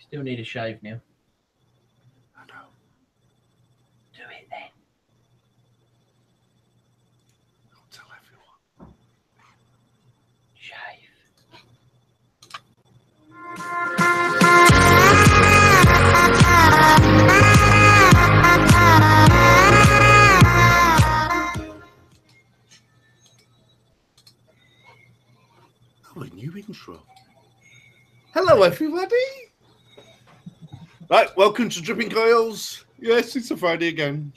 Still need a shave now. I know. Do it then. I'll tell everyone. Shave. Oh, a new intro. Hello, everybody. Right, welcome to Dripping Coils. Yes, it's a Friday again.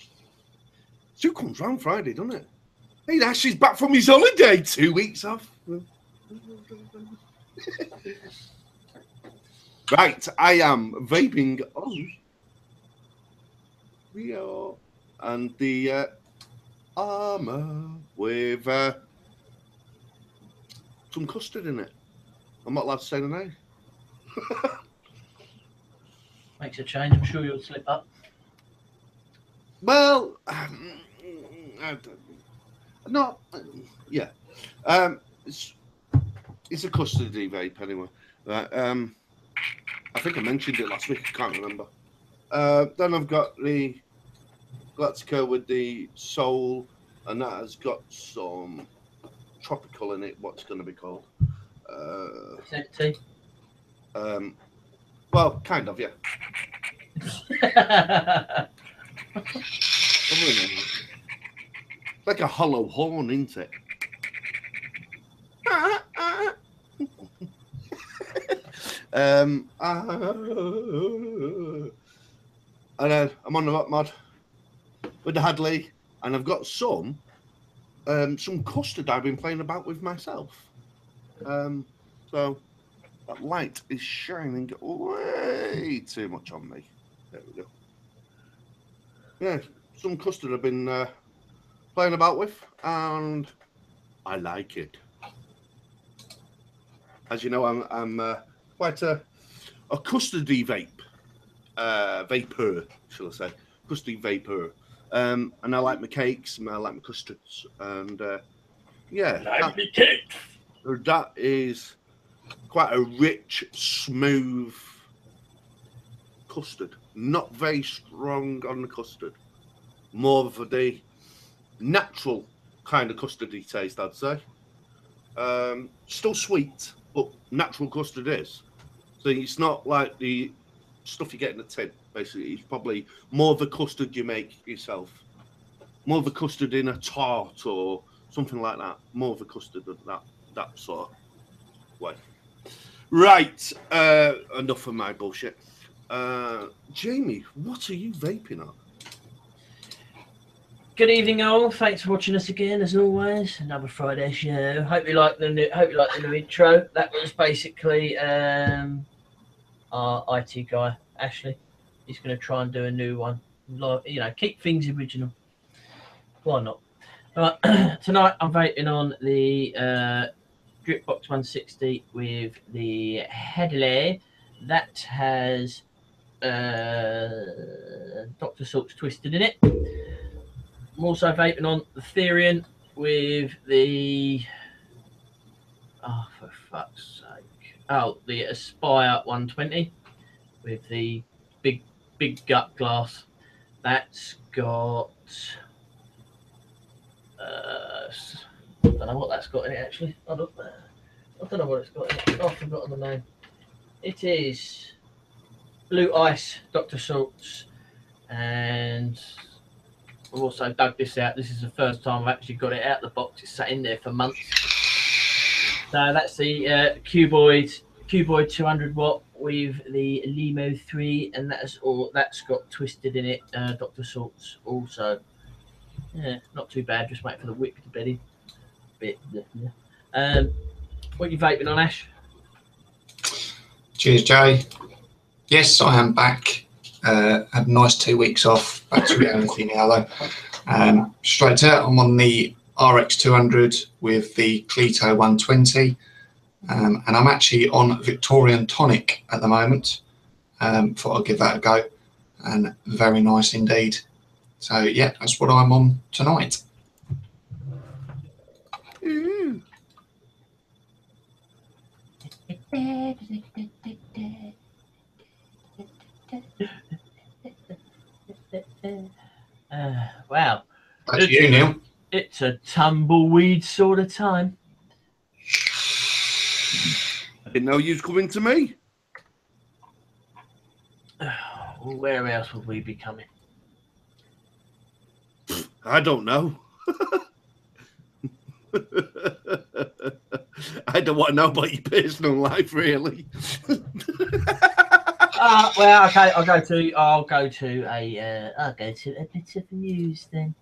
Stu comes round Friday, doesn't it? Hey, Ashley's back from his holiday. 2 weeks off. Right, I am vaping on Rio and the Armour with some custard in it. I'm not allowed to say the name. Makes a change. I'm sure you'll slip up. Well, not yeah. It's a custody vape anyway. I think I mentioned it last week. I can't remember. Then I've got the Galactica with the Soul, and that has got some tropical in it. What's going to be called? Tea. Well, kind of, yeah. Like a hollow horn, isn't it? And then I'm on the rock mod with the Hadley, and I've got some custard I've been playing about with myself. So that light is shining way too much on me. There we go. Yeah, some custard I've been playing about with, and I like it. As you know, I'm quite a custardy vapor, shall I say, custardy vapor. And I like my cakes, and I like my custards, and yeah, that is quite a rich, smooth custard. Not very strong on the custard. More of the natural kind of custardy taste, I'd say. Still sweet, but natural custard is. So it's not like the stuff you get in a tin, basically. It's probably more of a custard you make yourself. More of a custard in a tart or something like that. More of a custard of that sort of way. Right, enough of my bullshit. Jamie, what are you vaping on? Good evening, all. Thanks for watching us again, as always. Another Friday show. Hope you like the new intro. That was basically our IT guy, Ashley. He's going to try and do a new one. You know, keep things original. Why not? But tonight I'm vaping on the Dripbox 160 with the Headley. That has Dr. Salt's Twisted in it. I'm also vaping on the Therian with the for fuck's sake. The Aspire 120 with the big gut glass. That's got I don't know what that's got in it actually. I don't know what it's got in it. I've forgotten the name. It is Blue Ice Dr. Salt's, and I've also dug this out. This is the first time I've actually got it out of the box. It's sat in there for months. So that's the Cuboid 200 watt with the Limo 3, and that's got Twisted in it. Dr. Salt's also. Yeah, not too bad. Just wait for the whip to bed in. What are you vaping on, Ash? Cheers, Jay. Yes, I am back. Had a nice 2 weeks off. Back to reality now, though. Straight out, I'm on the RX200 with the Cleto 120, and I'm actually on Victorian Tonic at the moment. Thought I'd give that a go, and very nice indeed. So yeah, that's what I'm on tonight. Wow. That's you, Neil. It's a tumbleweed sort of time. I didn't know you was coming to me. Well, where else would we be coming? I don't know. I don't want to know about your personal life, really. Well, okay. I'll go to a bit of news then.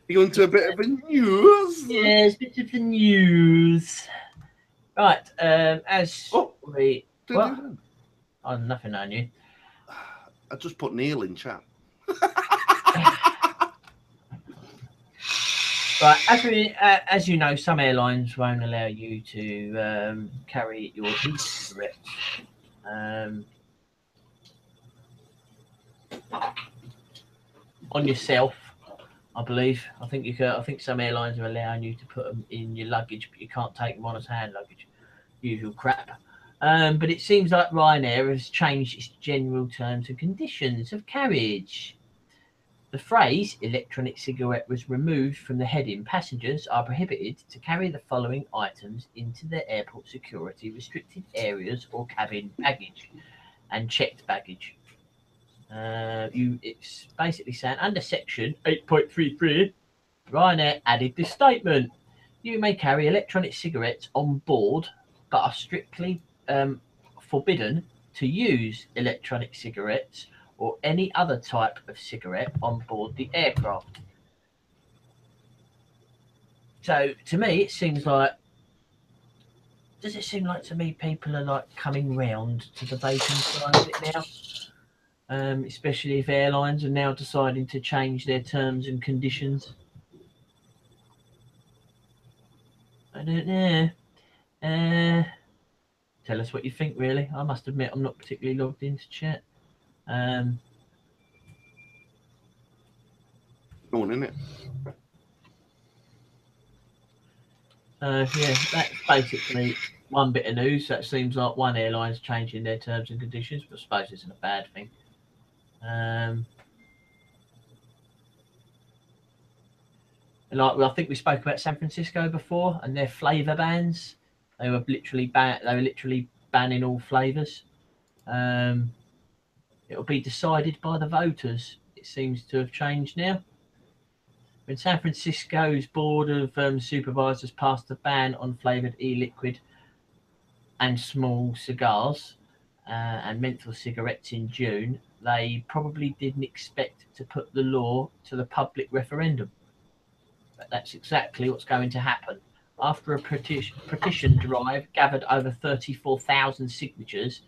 You into a bit of a news? Yes, bit of the news. Right. As we what? Oh, nothing on you. I just put Neil in chat. Right, as you know, some airlines won't allow you to carry your e-cigarettes on yourself. I believe. I think you can. I think some airlines are allowing you to put them in your luggage, but you can't take them on as hand luggage. Usual crap. But it seems like Ryanair has changed its general terms and conditions of carriage. The phrase electronic cigarette was removed from the heading. Passengers are prohibited to carry the following items into their airport security restricted areas or cabin baggage and checked baggage. It's basically saying under section 8.33, Ryanair added this statement. You may carry electronic cigarettes on board, but are strictly forbidden to use electronic cigarettes or any other type of cigarette on board the aircraft. So to me, it seems like, does it seem like to me people are like coming round to the vaping side of it now? Especially if airlines are now deciding to change their terms and conditions. I don't know. Tell us what you think, really. I must admit, I'm not particularly logged into chat. Go on, innit? Yeah, that's basically one bit of news. That seems like one airline's changing their terms and conditions, but I suppose it's not a bad thing. Like I think we spoke about San Francisco before and their flavour bans. They were literally banning all flavours. It'll be decided by the voters. It seems to have changed now. When San Francisco's Board of Supervisors passed a ban on flavoured e-liquid and small cigars and menthol cigarettes in June, they probably didn't expect to put the law to the public referendum. But that's exactly what's going to happen. After a petition drive gathered over 34,000 signatures,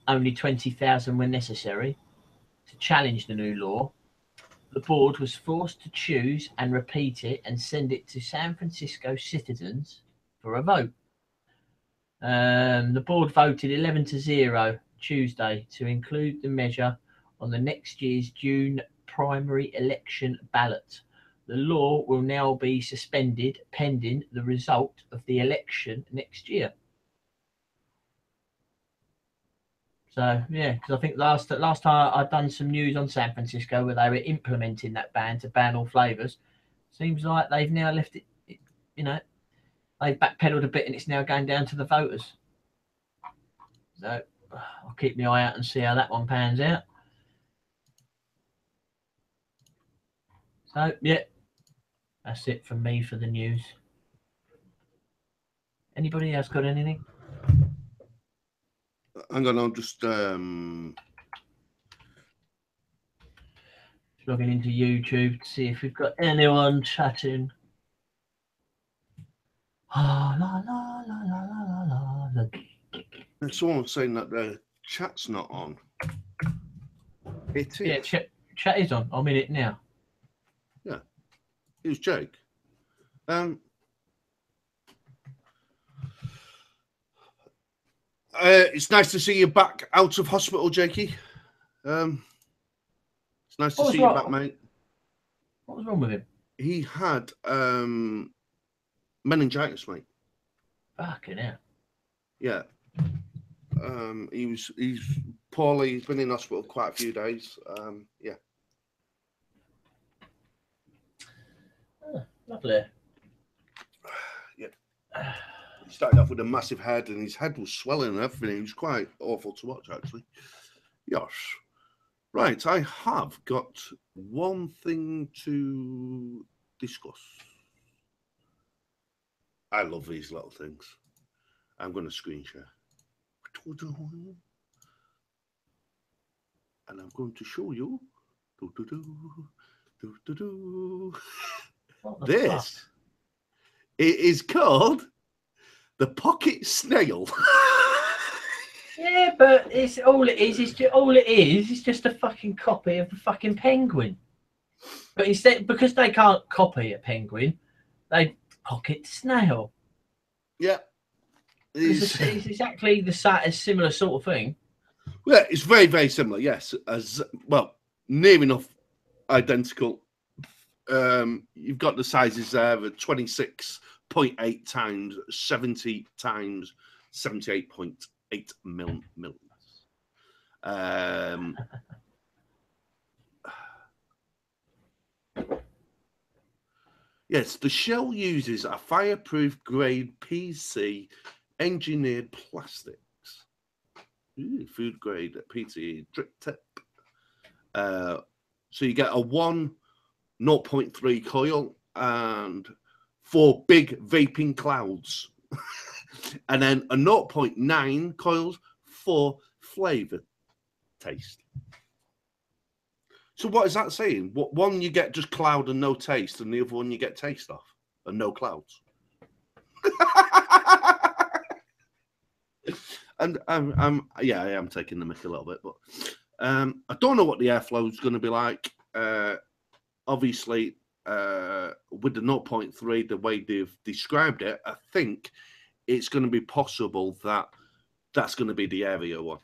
only 20,000 were necessary, to challenge the new law, the board was forced to choose and repeat it and send it to San Francisco citizens for a vote. The board voted 11-0 Tuesday to include the measure on the next year's June primary election ballot. The law will now be suspended pending the result of the election next year. So yeah, because I think last time I'd done some news on San Francisco where they were implementing that ban to ban all flavours. Seems like they've now left it, they've backpedaled a bit and it's now going down to the voters. So I'll keep my eye out and see how that one pans out. So yeah, that's it from me for the news. Anybody else got anything? Hang on, I'll just logging into YouTube to see if we've got anyone chatting. La la la la la la la. There's someone saying that the chat's not on. It is. Yeah, chat is on. I'm in it now. Yeah. Who's Jake? It's nice to see you back out of hospital, Jakey. It's nice to see you back, mate. What was wrong with him? He had meningitis, mate. Fucking hell. Yeah. He's poorly. He's been in hospital quite a few days. Yeah. Oh, lovely. Yeah. He started off with a massive head, and his head was swelling and everything. It was quite awful to watch, actually. Yes. Right, I have got one thing to discuss. I love these little things. I'm going to screen share. And I'm going to show you. This. It is called the Pocket Snail. Yeah, but it's all it is. It's just a fucking copy of the fucking penguin. But instead, because they can't copy a penguin, they pocket the snail. Yeah, it's exactly the similar sort of thing. Yeah, it's very, very similar. Yes, as well, near enough identical. You've got the sizes there of 26.8 times 70 times 78.8 millimeters. Yes, the shell uses a fireproof grade PC engineered plastics. Ooh, food grade PCE drip tip. So you get a 0.3 coil and 4 big vaping clouds. And then a 0.9 coils for flavor taste. So what is that saying? What one you get just cloud and no taste, and the other one you get taste off and no clouds. And I am taking the mick a little bit, but I don't know what the airflow is going to be like. Obviously, with the 0.3, the way they've described it, I think it's going to be possible that that's going to be the area one.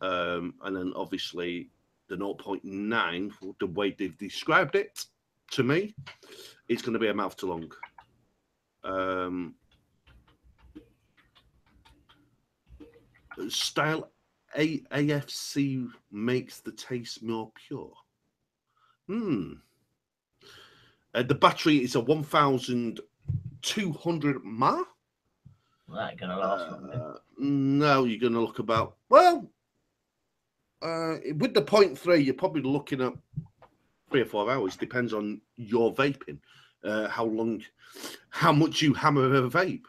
And then obviously the 0.9, the way they've described it to me, it's going to be a mouth to lung. Style AFC makes the taste more pure. The battery is a 1,200 mAh. That ain't gonna last long. No, you're gonna look about with the 0.3, you're probably looking at 3 or 4 hours. Depends on your vaping, how much you hammer a vape.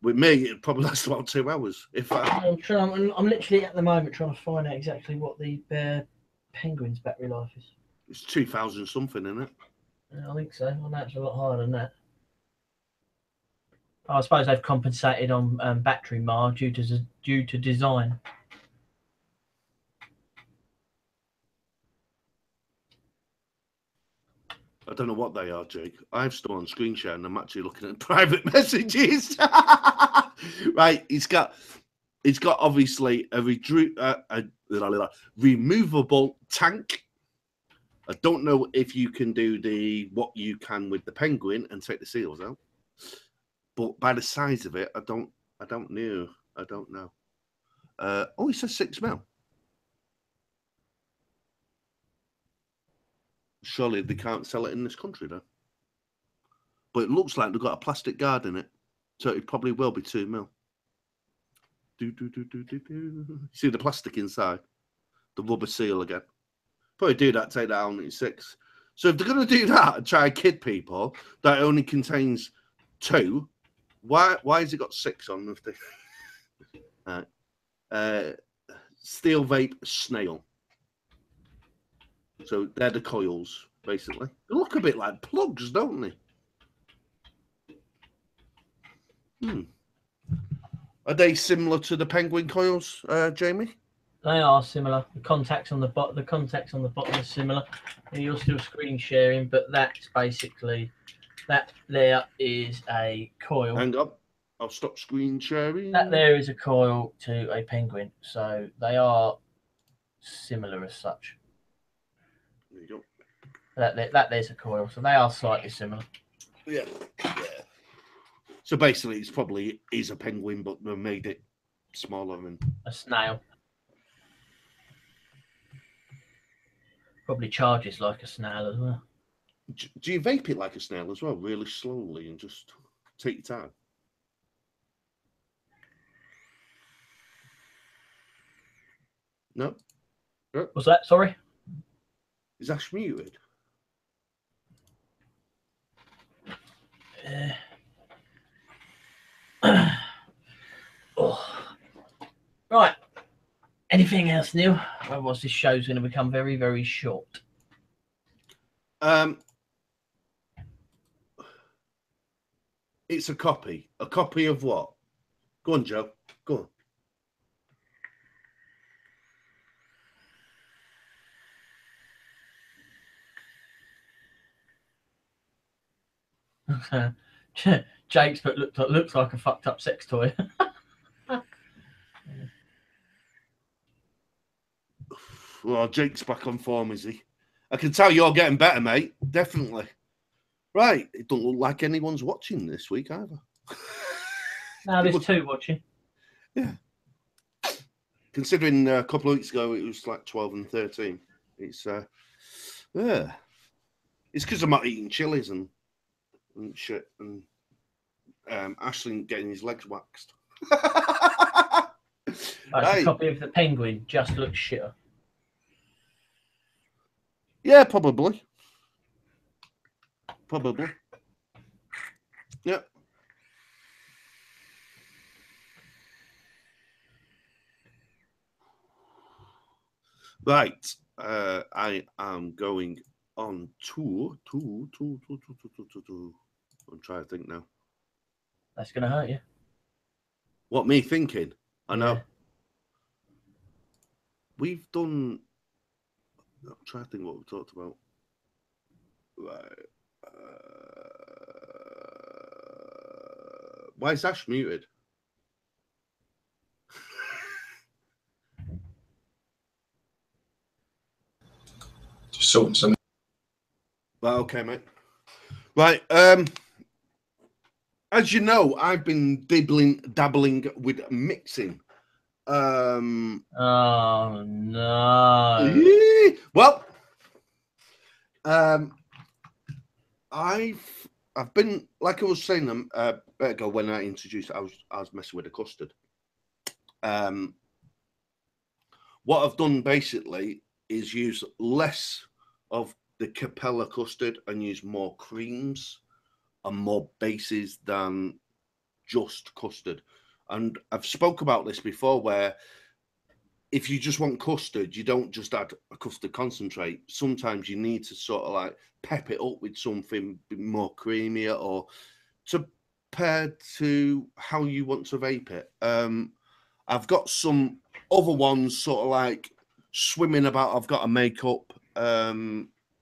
With me, it probably lasts about 2 hours. I'm literally at the moment trying to find out exactly what the penguin's battery life is. It's 2,000 something, isn't it? I think so. I know it's a lot higher than that. I suppose they've compensated on battery mAh due to design. I don't know what they are, Jake. I'm still on screen share and I'm actually looking at private messages. Right, it's got obviously a removable tank. I don't know if you can do what you can with the penguin and take the seals out, but by the size of it, I don't know. It says 6 mil. Surely they can't sell it in this country, though. But it looks like they've got a plastic guard in it, so it probably will be 2 mil. See the plastic inside, the rubber seal again. Probably do that, take that out, and it's 6. So if they're going to do that and try and kid people that only contains 2, why has it got 6 on the thing? Steel vape snail. So they're the coils, basically. They look a bit like plugs, don't they? Are they similar to the penguin coils, Jamie? They are similar. The contacts on the bottom are similar. And you're still screen sharing, but that's basically that. There is a coil. Hang on, I'll stop screen sharing. That there is a coil to a penguin, so they are similar as such. There you go. That there's a coil, so they are slightly similar. Yeah. So basically, it's probably a penguin, but they made it smaller and a snail. Probably charges like a snail as well. Do you vape it like a snail as well, really slowly, and just take your time? No? Was that, sorry? Is Ash muted? Oh. Right. Anything else new? Otherwise, this show's going to become very, very short. It's a copy. A copy of what? Go on, Joe. Go on. Jake's but looks like a fucked up sex toy. Well, Jake's back on form, is he? I can tell you're getting better, mate. Definitely. Right. It don't look like anyone's watching this week either. No, there's two watching. Yeah. Considering a couple of weeks ago it was like 12 and 13. It's yeah. It's because I'm not eating chilies and shit, and Ashling getting his legs waxed. That's a copy of the Penguin. Just looks shitter. Yeah, probably. Yep. Right. I am going on tour. I'm trying to think now. That's going to hurt you. What, me thinking? I know. Yeah. We've done... I'm trying to think what we talked about. Right. Why is Ash muted? Just sorting something. Right, okay, mate. Right. As you know, I've been dabbling with mixing. Oh no. Well, I've been, like I was saying ago when I introduced it, I was messing with the custard. What I've done basically is use less of the Capella custard and use more creams and more bases than just custard. And I've spoke about this before, where if you just want custard, you don't just add a custard concentrate. Sometimes you need to sort of like pep it up with something more creamier or to pair to how you want to vape it. I've got some other ones sort of like swimming about. I've got to make up.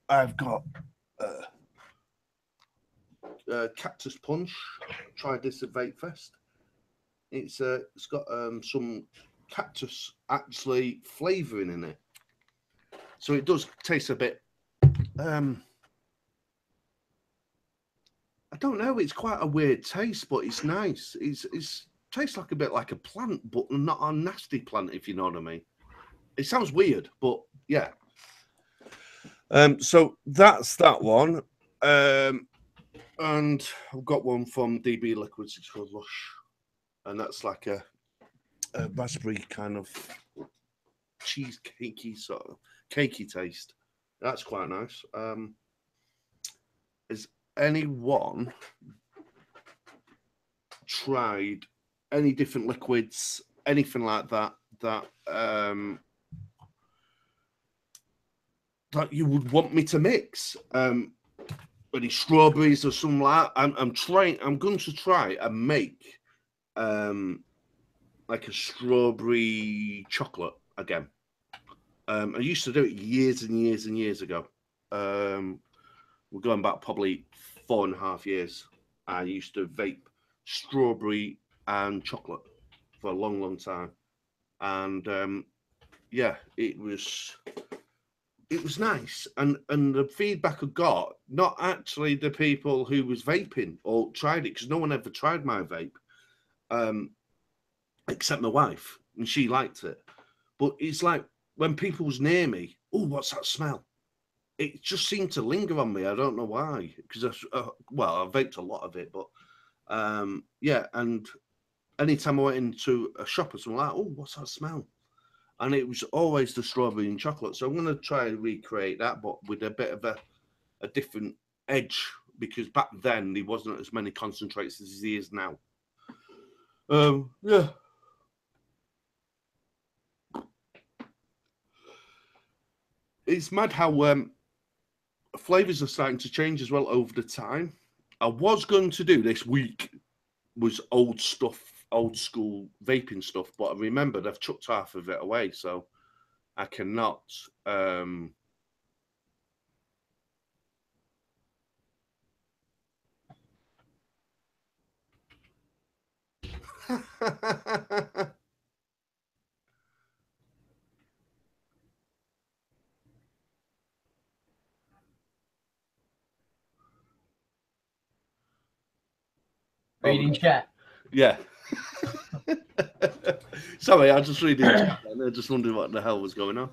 I've got Cactus Punch. Tried this at Vape Fest. It's got some cactus actually flavouring in it, so it does taste a bit. I don't know. It's quite a weird taste, but it's nice. It's tastes like a bit like a plant, but not a nasty plant, if you know what I mean. It sounds weird, but yeah. So that's that one. And I've got one from DB Liquids. It's called Lush, and that's like a raspberry kind of cheesecakey sort of cakey taste. That's quite nice. Has anyone tried any different liquids, anything like that that you would want me to mix? Any strawberries or something like that? I'm going to try and make like a strawberry chocolate again. I used to do it years and years and years ago. We're going back probably 4.5 years. I used to vape strawberry and chocolate for a long, long time. And yeah, it was nice. And the feedback I got, not actually the people who was vaping or tried it, because no one ever tried my vape. except my wife, and she liked it. But it's like when people was near me, oh, what's that smell? It just seemed to linger on me. I don't know why, because I vaped a lot of it, but yeah. And anytime I went into a shop or something, like, oh, what's that smell? And it was always the strawberry and chocolate. So I'm going to try and recreate that, but with a bit of a different edge, because back then there wasn't as many concentrates as there is now. Yeah. It's mad how flavors are starting to change as well over the time. I was going to do this week was old stuff, old school vaping stuff, but I remembered I've chucked half of it away, so I cannot. Reading chat. Yeah. Sorry, I just reading chat and I just wondering what the hell was going on.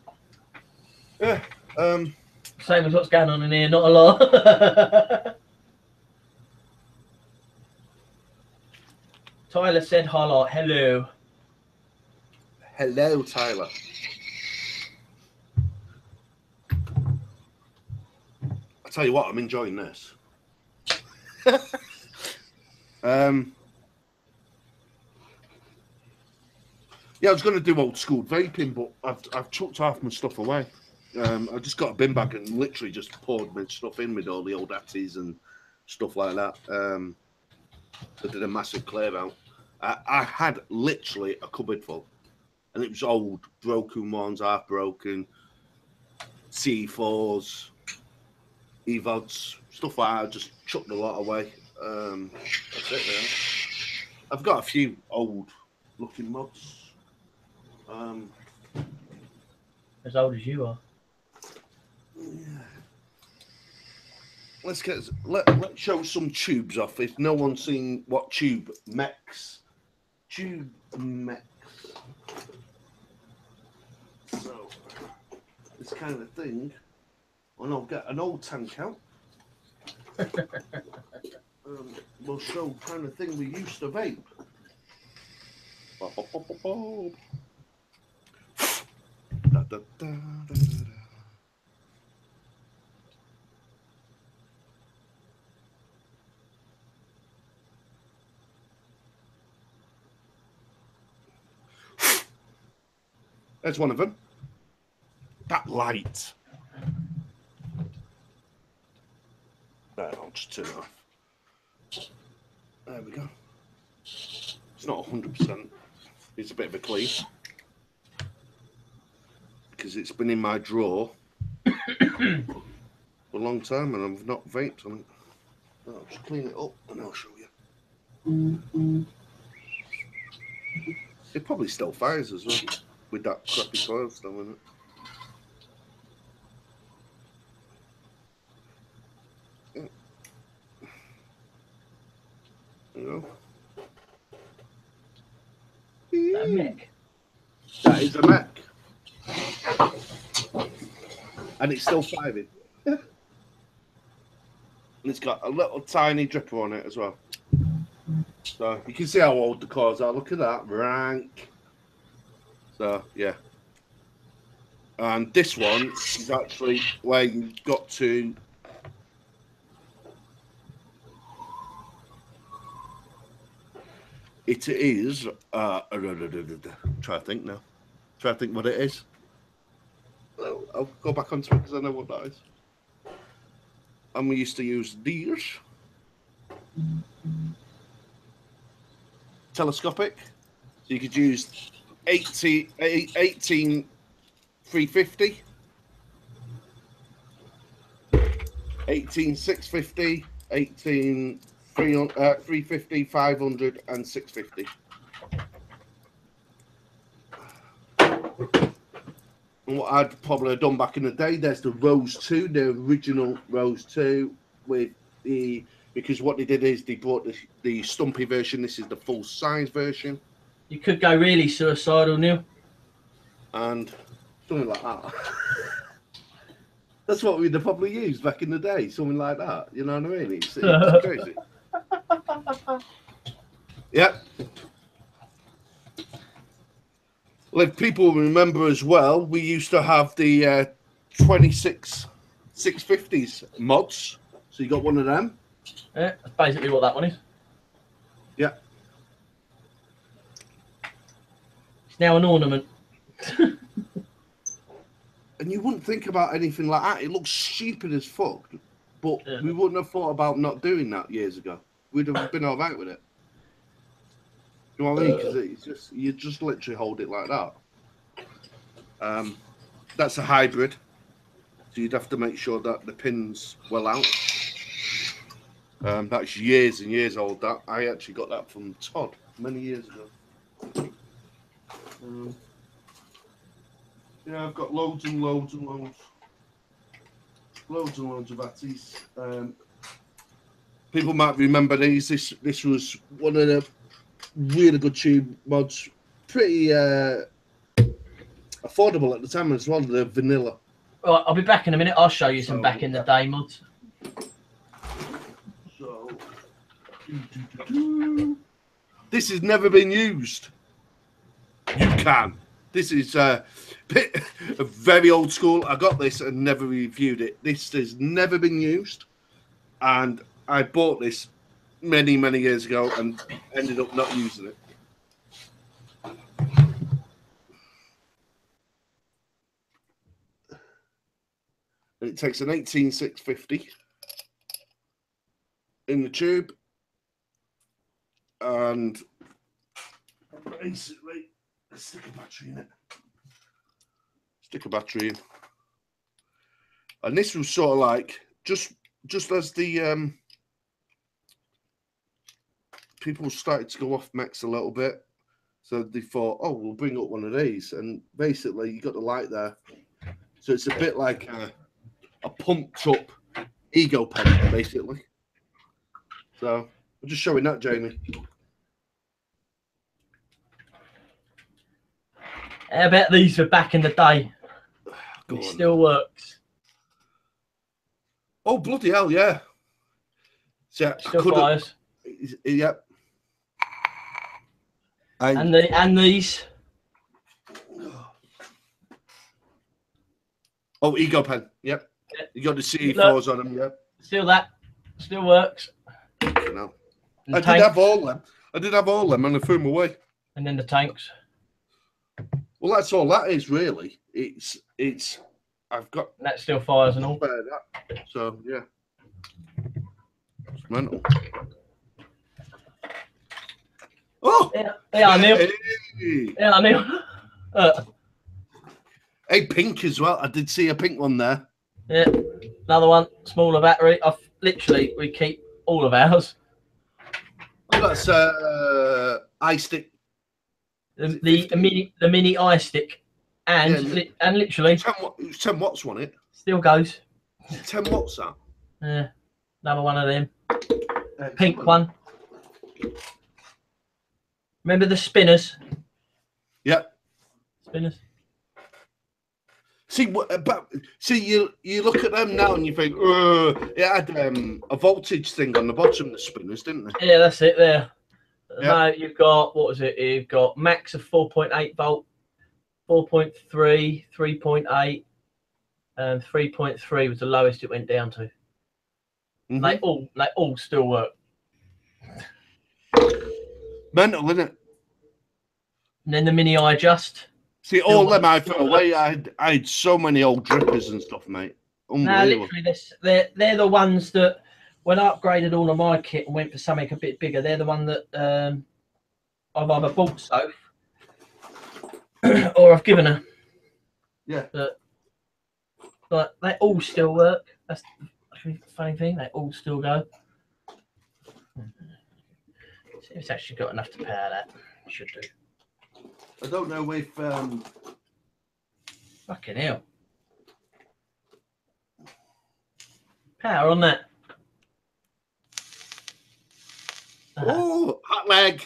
Yeah. Same as what's going on in here, not a lot. Tyler said highlight. Hello. Hello, Tyler. I tell you what, I'm enjoying this. Yeah, I was going to do old school vaping, but I've chucked half my stuff away. I just got a bin bag and literally just poured my stuff in with all the old Atties and stuff like that. I did a massive clear out. I had literally a cupboard full, and it was old, broken ones, half broken, C4s, EVODs, stuff like that. I just chucked a lot away. That's it now. I've got a few old looking mods. As old as you are. Yeah. Let's show some tubes off. If no one's seen what tube mechs. So this kind of thing. And I'll get an old tank out. We'll show the kind of thing we used to vape. Da, da, da, da, da. There's one of them. That light. There, I'll just turn it off. There we go. It's not 100%. It's a bit of a clean. Because it's been in my drawer for a long time and I've not vaped on it. I'll just clean it up and I'll show you. It probably still fires as well with that crappy coil still in it. You know. That mech. That is a mech. And it's still fiving. And it's got a little tiny dripper on it as well. So you can see how old the cores are. Look at that. Rank. So, yeah. And this one is actually where you got to... It is... try to think now. Try to think what it is. I'll go back onto it because I know what that is. And we used to use these. Telescopic. So you could use 18 350, 18 650, 18 350, 500, and 650. And what I'd probably have done back in the day, there's the Rose 2, the original Rose 2, with the, because what they did is they brought the stumpy version. This is the full size version. You could go really suicidal, Neil. And something like that. That's what we'd have probably used back in the day, something like that. You know what I mean? It's crazy. Yep. Well, if people remember as well, we used to have the 26 650s mods. So you got one of them. Yeah, that's basically what that one is. Yeah. It's now an ornament. And you wouldn't think about anything like that. It looks stupid as fuck. But we wouldn't have thought about not doing that years ago. We'd have been all right with it. You know what I mean? Because it's just, you just literally hold it like that. That's a hybrid. So you'd have to make sure that the pin's well out. That's years and years old. That I actually got that from Todd many years ago. Yeah, I've got loads and loads and loads. Loads and loads of Atties. People might remember these. This was one of the really good tube mods. Pretty affordable at the time as well, the vanilla. Right, I'll be back in a minute. I'll show you some back in the day mods. So, this has never been used. You can. This is very old school. I got this and never reviewed it. This has never been used. And I bought this many, many years ago and ended up not using it. And it takes an 18650 in the tube. And basically, stick a battery in it. Stick a battery in. And this was sort of like, just as the people started to go off mechs a little bit, so they thought, oh, we'll bring up one of these. And basically, you got the light there. So it's a bit like a pumped up ego pen, basically. So I'm just showing that, Jamie. I bet these were back in the day. It still works. Oh, bloody hell, yeah. So still fires. Yep. And these. Oh, ego pen. Yep. You got the CE4s on them. Yep. Still works. No. I did have all them. And I threw them away. And then the tanks. Well, that's all that is really. It's. I've got. And that still fires and all. So yeah. It's mental. Oh. Yeah, Neil. Hey. Yeah, Neil. Hey, pink as well. I did see a pink one there. Yeah, another one, smaller battery. We keep all of ours. Oh, that's iStick. The mini iStick, and and literally 10 watts on it. Still goes. 10 watts that. Yeah, another one of them. Pink one. Remember the spinners? Yep. Spinners. See, you look at them now and you think, it had a voltage thing on the bottom of the spinners, didn't they? Yeah, that's it there. Yep. No, you've got, what was it? You've got max of 4.8 volt, 4.3, 3.8, and 3.3 was the lowest it went down to. Mm-hmm. They all still work. Mental, isn't it? And then the mini iAdjust. See, all them I threw away. I had so many old drippers and stuff, mate. Unbelievable. No, literally, they're the ones that, when I upgraded all of my kit and went for something a bit bigger, they're the one that I've either bought Soph or I've given her. Yeah. But they all still work. That's the funny thing. They all still go. See if it's actually got enough to power that. It should do. I don't know if fucking hell. Power on that. Oh, hot leg.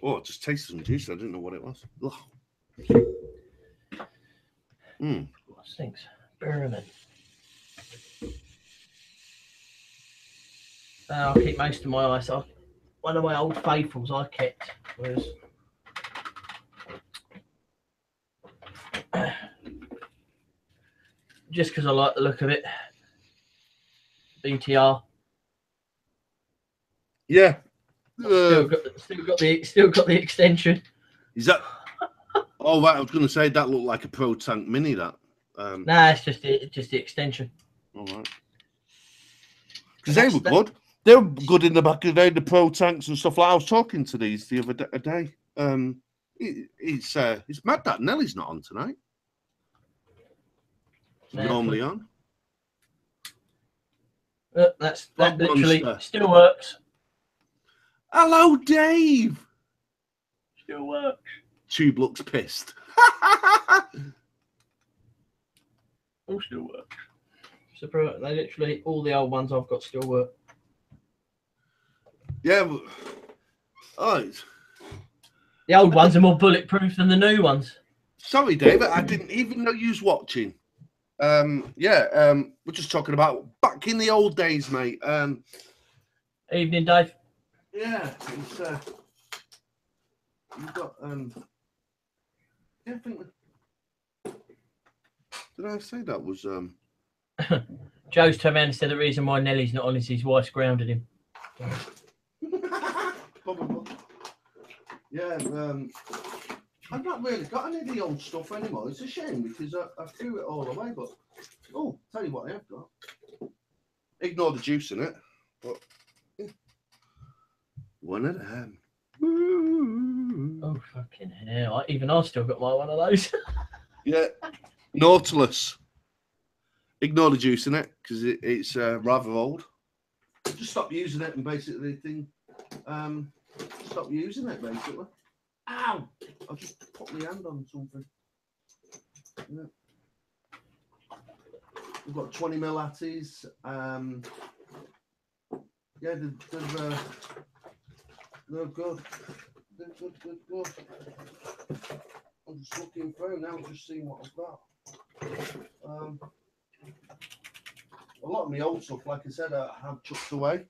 Oh, it just tasted some juice. I didn't know what it was. What stinks? Burning. I keep most of my ice. One of my old faithfuls I kept was just because I like the look of it. BTR. Yeah. Still got the extension. Is that? Oh, right. I was going to say that looked like a Pro Tank Mini. That. Nah, it's just the extension. All right. Because they were good. They were good in the back of the day, the Pro Tanks and stuff like. I was talking to these the other day. It's mad that Nelly's not on tonight. Yeah, normally on. That literally Monster. still works. Hello, Dave. Still works. Tube looks pissed. All still works. So they literally all the old ones I've got still work. Yeah. But, oh, the old ones are more bulletproof than the new ones. Sorry, David. I didn't even know you was watching. We're just talking about back in the old days, mate. Evening, Dave. Yeah, it's you've got yeah, I think did I say that was Joe's turned around and said the reason why Nelly's not on is his wife's grounded him. probably. Yeah, I've not really got any of the old stuff anymore. It's a shame because I threw it all away. But oh, tell you what I have got. Ignore the juice in it, but yeah. One of them. Oh fucking hell! Even I've still got my one of those. Yeah, Nautilus. Ignore the juice in it because it's rather old. Just stop using it and basically stop using it basically. Ow! I'll just put my hand on something. Yeah. We've got 20mm Atties. Yeah, they're good. They're good. I'm just looking through now, just seeing what I've got. A lot of my old stuff, like I said, I have chucked away.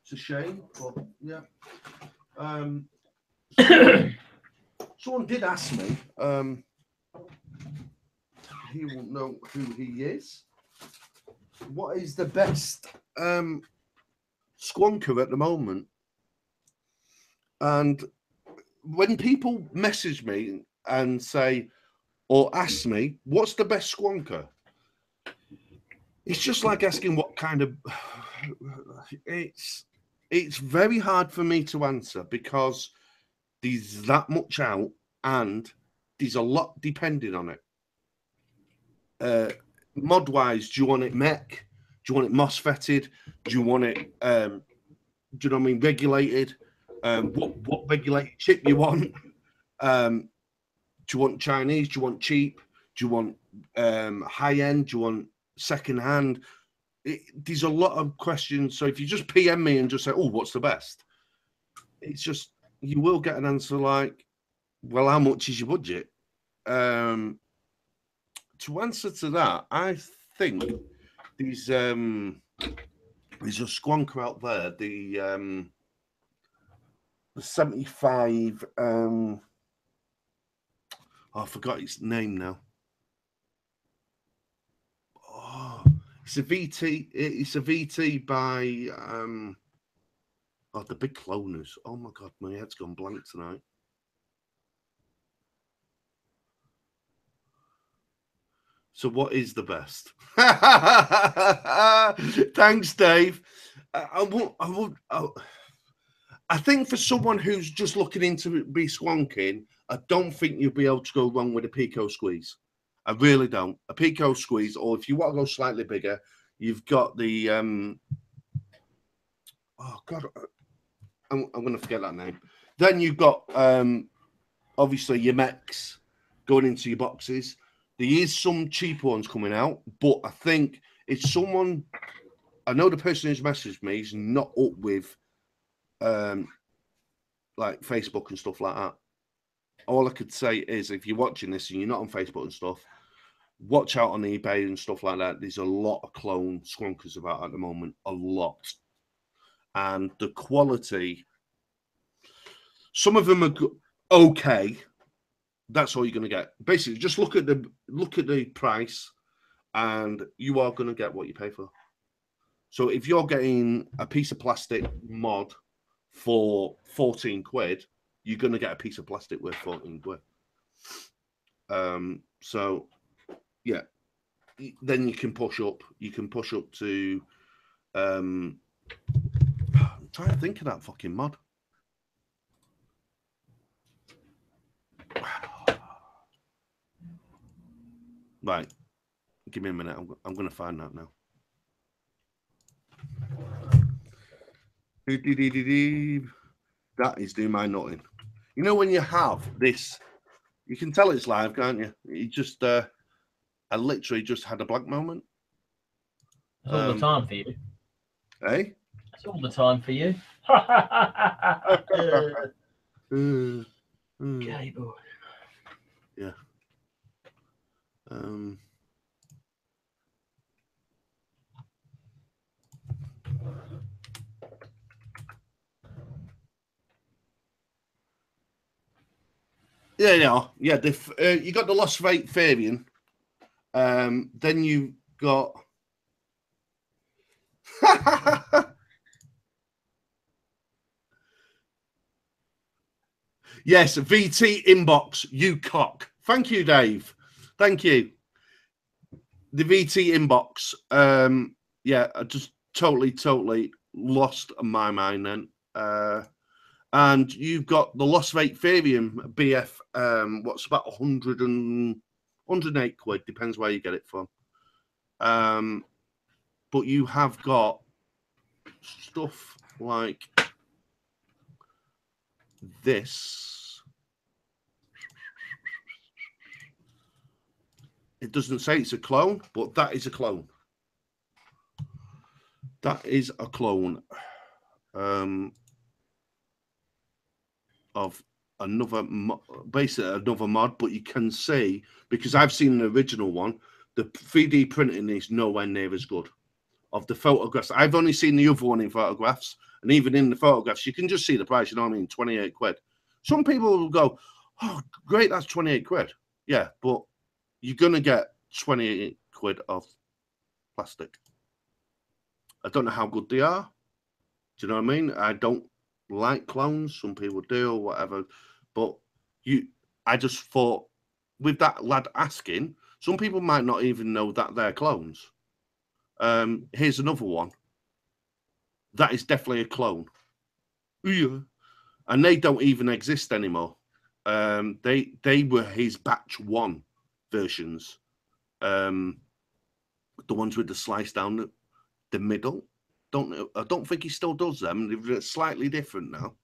It's a shame, but yeah. Someone did ask me, he won't know who he is. What is the best squonker at the moment? And when people message me and say, or ask me, what's the best squonker? It's just like asking what kind of... It's very hard for me to answer because there's that much out and there's a lot depending on it. Mod-wise, do you want it mech? Do you want it MOSFETted? Do you want it, do you know what I mean, regulated? What regulated chip you want? Do you want Chinese? Do you want cheap? Do you want high-end? Do you want second-hand? There's a lot of questions. So if you just PM me and just say, oh, what's the best? It's just, you will get an answer like, well, how much is your budget? To answer to that, I think there's a squonker out there, the 75. I forgot its name now. Oh, it's a VT. It's a VT by the big cloners. Oh my god, my head's gone blank tonight. So what is the best? Thanks, Dave. I think for someone who's just looking into be squonking, I don't think you'll be able to go wrong with a Pico Squeeze. I really don't. A Pico Squeeze, or if you want to go slightly bigger, you've got the oh god, I'm going to forget that name. Then you've got obviously your mechs going into your boxes. There is some cheaper ones coming out, but I think if someone, I know the person who's messaged me is not up with like Facebook and stuff like that. All I could say is, if you're watching this and you're not on Facebook and stuff, watch out on eBay and stuff like that. There's a lot of clone skrunkers about at the moment, a lot, and the quality. Some of them are okay. That's all you're going to get. Basically, just look at the price, and you are going to get what you pay for. So if you're getting a piece of plastic mod for 14 quid, you're going to get a piece of plastic worth 14 quid. So yeah, then you can push up. You can push up to. I'm trying to think of that fucking mod. Right, give me a minute. I'm going to find that now. That is doing my nutting. You know when you have this, you can tell it's live, can't you? You just, I literally just had a blank moment. That's all the time for you. Eh? That's all the time for you. Okay, boy. Yeah. Yeah. You got the Lost Fabian. Then you got. Yes, VT inbox, you cock. Thank you, Dave. Thank you. The VT inbox. Yeah, I just totally lost my mind then. And you've got the Lost Fabian BF. What's about 108 quid, depends where you get it from. But you have got stuff like this. It doesn't say it's a clone, but that is a clone. That is a clone of another, basically another mod. But you can see, because I've seen the original one, the 3D printing is nowhere near as good. Of the photographs, I've only seen the other one in photographs, and even in the photographs, you can just see the price. You know what I mean? 28 quid. Some people will go, "Oh, great, that's 28 quid." Yeah, but you're going to get 28 quid of plastic. I don't know how good they are. Do you know what I mean? I don't like clones. Some people do or whatever. But I just thought, with that lad asking, some people might not even know that they're clones. Here's another one. That is definitely a clone. Yeah. And they don't even exist anymore. They were his batch 1 versions. The ones with the slice down the middle. I don't think he still does them. They're slightly different now.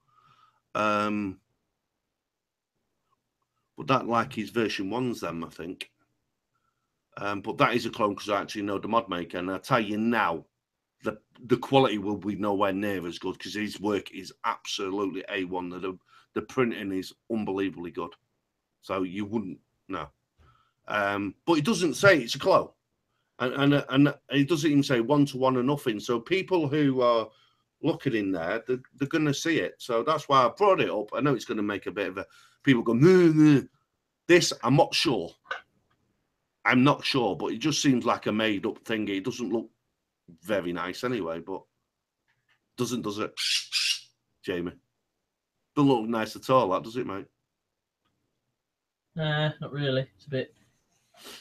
But that like his version 1's them, I think. But that is a clone because I actually know the mod maker, and I tell you now, the quality will be nowhere near as good because his work is absolutely A1. The printing is unbelievably good, so you wouldn't know. But it doesn't say it's a clone, and it doesn't even say 1-to-1 or nothing. So people who are looking in there, they're going to see it. So that's why I brought it up. I know it's going to make a bit of a people go. This I'm not sure. I'm not sure, but it just seems like a made-up thing. It doesn't look very nice anyway, but does it, Jamie? Doesn't look nice at all, that, does it, mate? Nah, not really. It's a bit...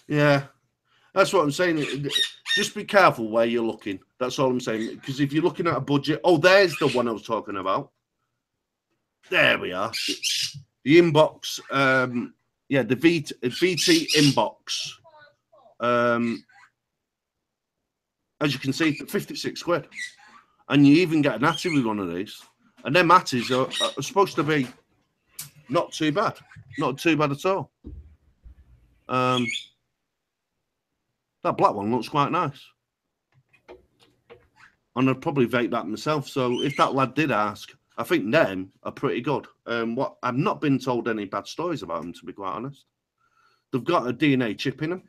Yeah, that's what I'm saying. Just be careful where you're looking. That's all I'm saying. Because if you're looking at a budget... Oh, there's the one I was talking about. There we are. The inbox. Yeah, the VT inbox. As you can see, 56 quid. And you even get an Atty with one of these. And them Atties are supposed to be not too bad. Not too bad at all. That black one looks quite nice. And I'd probably vape that myself. So if that lad did ask, I think them are pretty good. What I've not been told any bad stories about them, to be quite honest. They've got a DNA chip in them.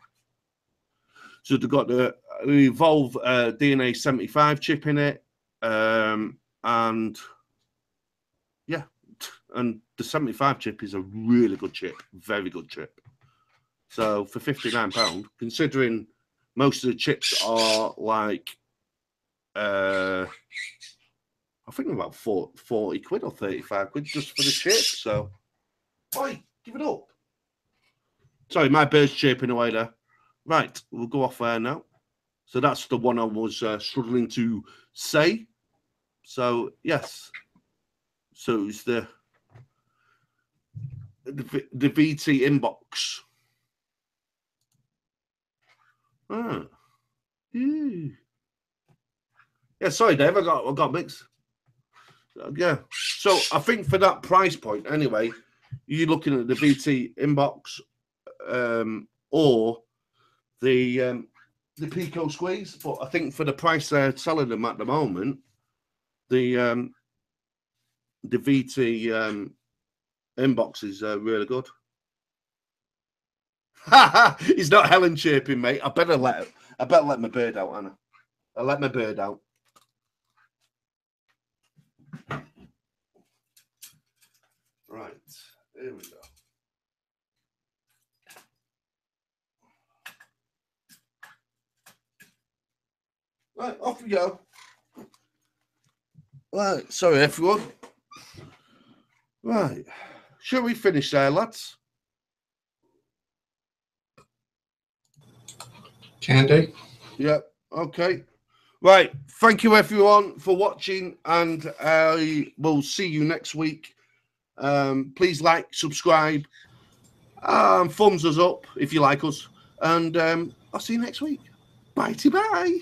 So they've got the Evolve DNA 75 chip in it. And yeah, and the 75 chip is a really good chip, very good chip. So for £59, considering most of the chips are like, I think about 40 quid or 35 quid just for the chip. So, oi, give it up. Sorry, my bird's chirping away there. Right, we'll go off there now. So that's the one I was struggling to say. So, yes. So it's the VT inbox. Ah. Yeah, sorry, Dave, I got mixed. Yeah. So I think for that price point, anyway, you're looking at the VT inbox or the Pico Squeeze. But I think for the price they're selling them at the moment, the VT inbox is really good. He's not Helen chirping, mate. I better let my bird out, Anna. I'll let my bird out. Right, here we go. Right, off we go. Right, sorry everyone. Right, shall we finish there, lads? Can do. Yeah, okay. Right, thank you everyone for watching, and I will see you next week. Please like, subscribe, thumbs us up if you like us, and I'll see you next week. Bye-bye.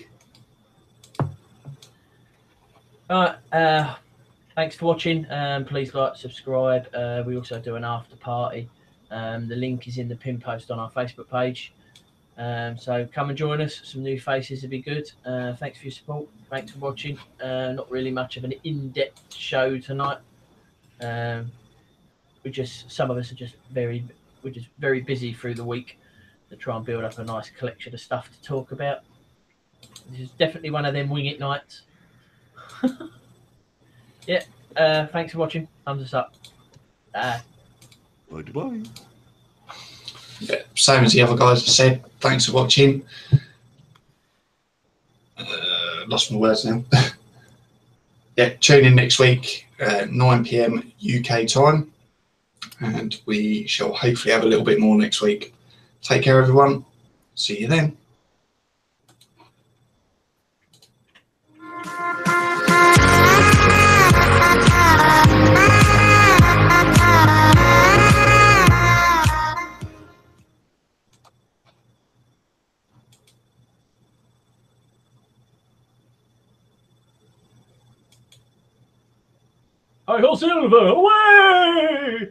Thanks for watching. Please like, subscribe. We also do an after party. The link is in the pin post on our Facebook page. So come and join us. Some new faces would be good. Thanks for your support. Thanks for watching. Not really much of an in-depth show tonight. Some of us are just very busy through the week to try and build up a nice collection of stuff to talk about. This is definitely one of them wing it nights. Yeah. Thanks for watching. Thumbs us up. Bye. Yeah, same as the other guys have said. Thanks for watching. Lost my words now. Yeah, tune in next week, 9 PM UK time, and we shall hopefully have a little bit more next week. Take care, everyone. See you then. Hi, Silver, away!